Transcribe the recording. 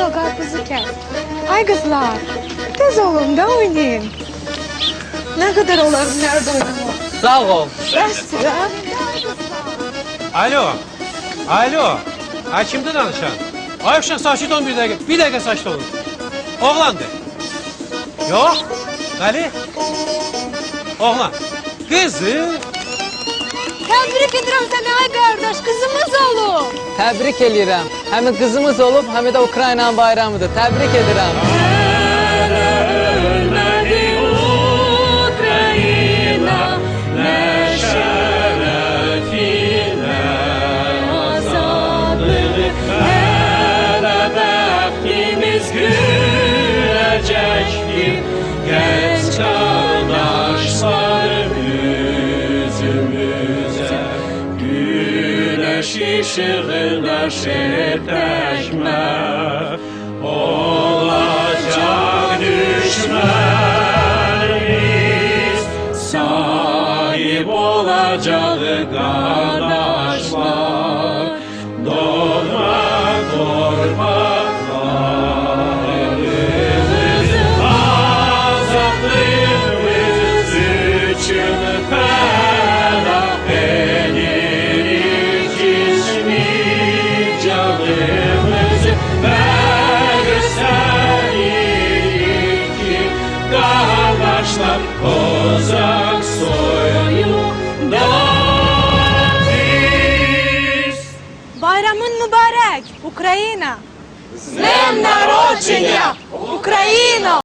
o karpuzu kes. Ay kızlar, tez olun da oynayın. Ne kadar olalım, nerede oynamak? Sağ ol. Sıra. Alo. Alo. Ay kimdir danışan? Ay uşaq sakit olun bir dakika. Bir dakika sakit olun. Oğlandı. Yok. Ali. Oğlan. Kızı. Tebrik ederim seni ay kardeş, kızımız olur. Təbrik eləyirəm. Həm qızımız olub, həm də Ukraynanın bayramıdır. Təbrik edirəm. Genç kardeşler yüzümüze güneş ışığına şertleşme olacak düşmeniz sahip olacak kardeşler doğma korkma Kozak soyunda biz. Bayramın mübarek, Ukrayna. Z dнем народження, Україно!